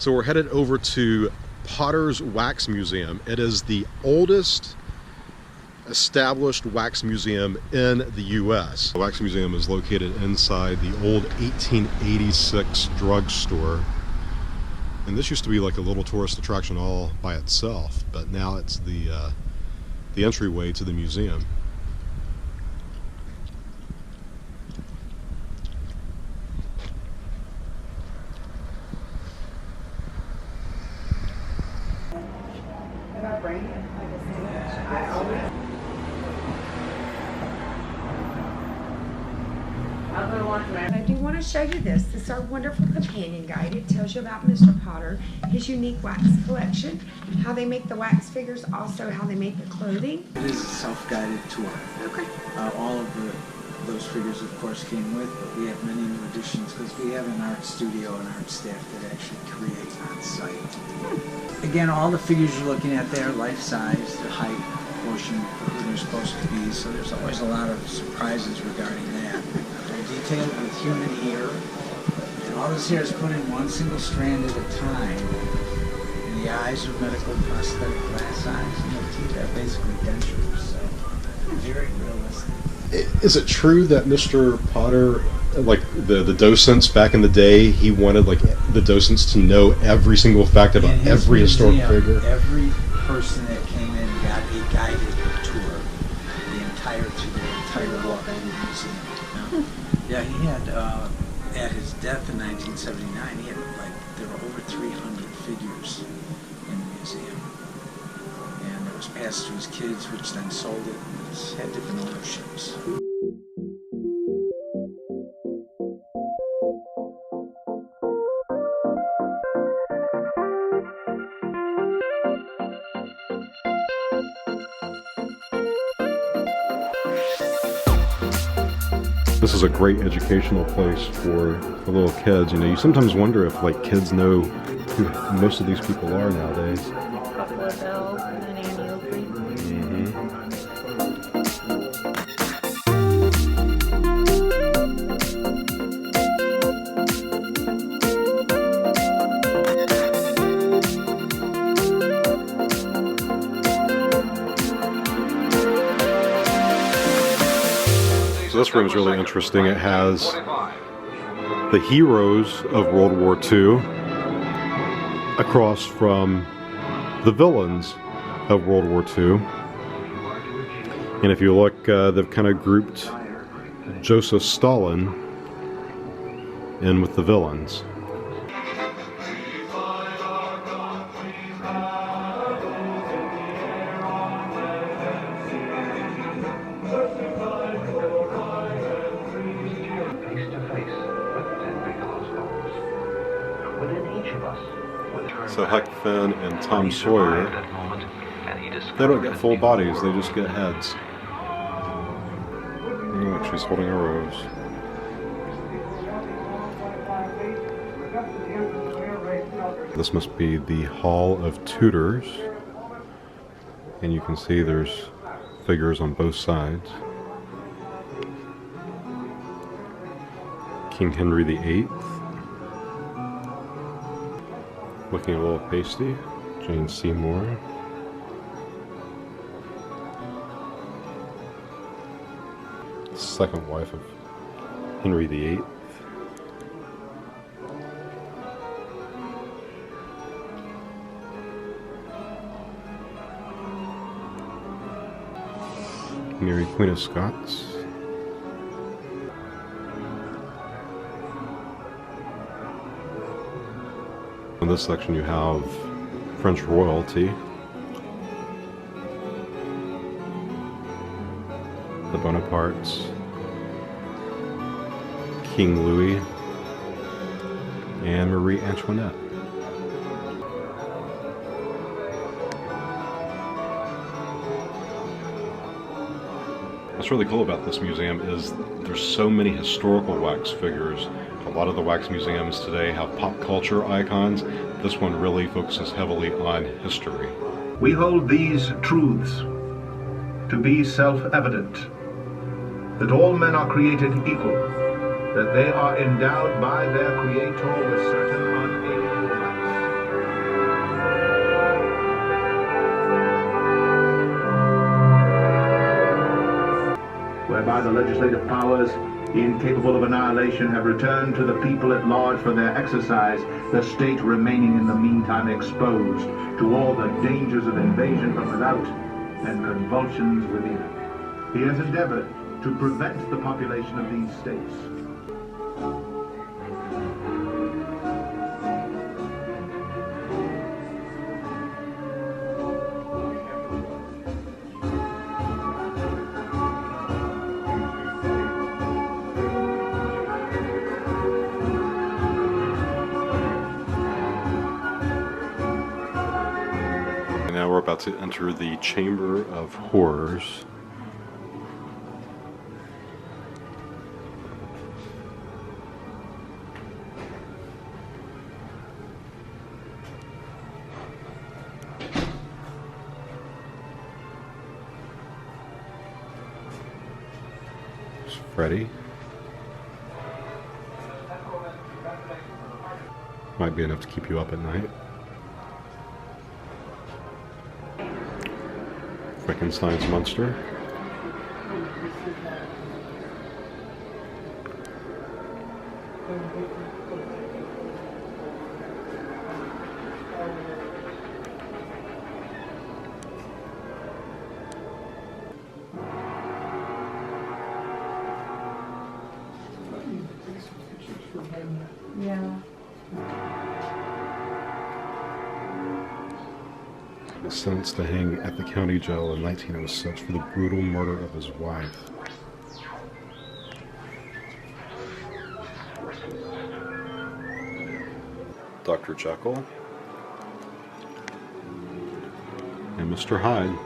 So we're headed over to Potter's Wax Museum. It is the oldest established wax museum in the U.S. The wax museum is located inside the old 1886 drugstore. And this used to be like a little tourist attraction all by itself, but now it's the entryway to the museum. I do want to show you this. This is our wonderful companion guide. It tells you about Mr. Potter, his unique wax collection, how they make the wax figures, also how they make the clothing. It is a self-guided tour. Okay. All of those figures, of course, came with, but we have many new additions because we have an art studio and art staff that actually create on site. Again, all the figures you're looking at there, life-size, the height, proportion, who they're supposed to be, so there's always a lot of surprises regarding that. They're detailed with human ear, and all this hair is put in one single strand at a time. And the eyes are medical prosthetic glass eyes, and the teeth are basically dentures, so very realistic. Is it true that Mr. Potter, like the docents back in the day, he wanted like the docents to know every single fact about every historic figure? Every person that came in got a guided tour, the entire walk through the museum. Yeah, he had at his death in 1979, he had there were over 300 figures in the museum, and it was passed to his kids, which then sold it. It's had different ownerships. This is a great educational place for little kids. You know, you sometimes wonder if like kids know who most of these people are nowadays. Buffalo Bill and then Andy Oakley. So this room is really interesting. It has the heroes of World War II across from the villains of World War II. And if you look, they've kind of grouped Joseph Stalin in with the villains. So Huck Finn and Tom Sawyer, they don't get full bodies, they just get heads. Look, she's holding a rose. This must be the Hall of Tutors. And you can see there's figures on both sides. King Henry VIII. Looking a little pasty. Jane Seymour. Second wife of Henry VIII. Mary, Queen of Scots. In this section you have French royalty, the Bonapartes, King Louis, and Marie Antoinette. What's really cool about this museum is there's so many historical wax figures. A lot of the wax museums today have pop culture icons. This one really focuses heavily on history. We hold these truths to be self-evident, that all men are created equal, that they are endowed by their Creator with certain unalienable rights. the legislative powers, incapable of annihilation, have returned to the people at large for their exercise, the state remaining in the meantime exposed to all the dangers of invasion from without and convulsions within. He has endeavored to prevent the population of these states. Now we're about to enter the Chamber of Horrors. There's Freddy. Might be enough to keep you up at night. Frankenstein's monster. Yeah. Was sentenced to hang at the county jail in 1906 for the brutal murder of his wife. Dr. Jekyll and Mr. Hyde.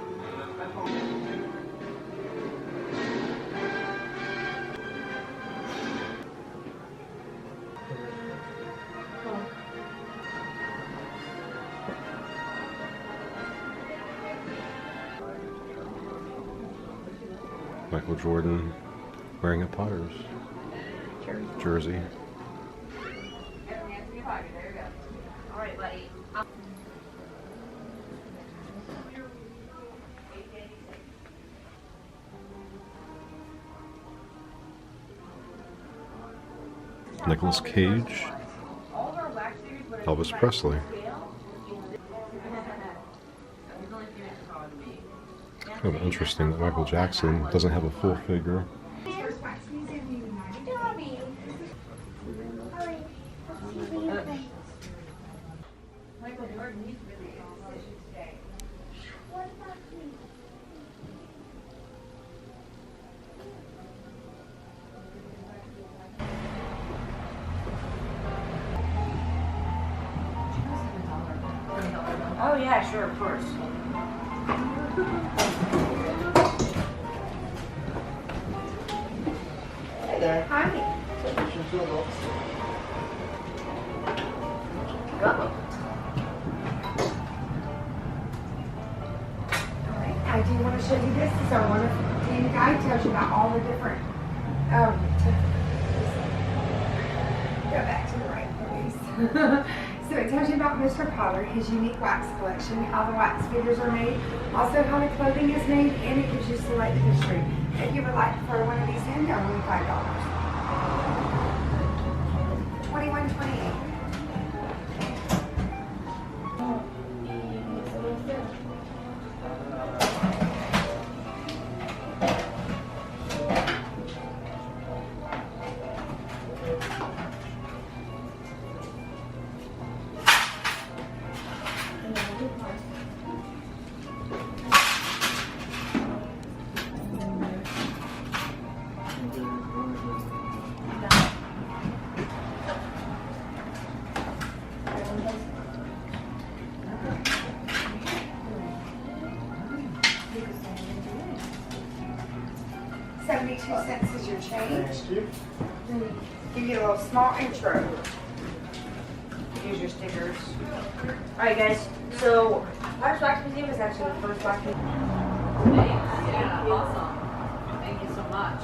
Michael Jordan wearing a Potter's jersey. All right, buddy. Nicolas Cage, Elvis Presley. Kind of interesting that Michael Jackson doesn't have a full figure. Oh yeah, sure, of course. Hey there. Hi. Go. I do want to show you this. This is our wonderful companion guide. Tells you about all the different. Go back to the right, please. So it tells you about Mr. Potter, his unique wax collection, how the wax figures are made, also how the clothing is made, and it gives you select history. If you would like to throw one of these in, they're only $5. $21.28. $0.72 is your change. Give you a little small intro. Here's your stickers. Alright guys, so Potter's Wax Museum is actually the first wax museum. Thanks. Yeah, awesome. Thank you so much.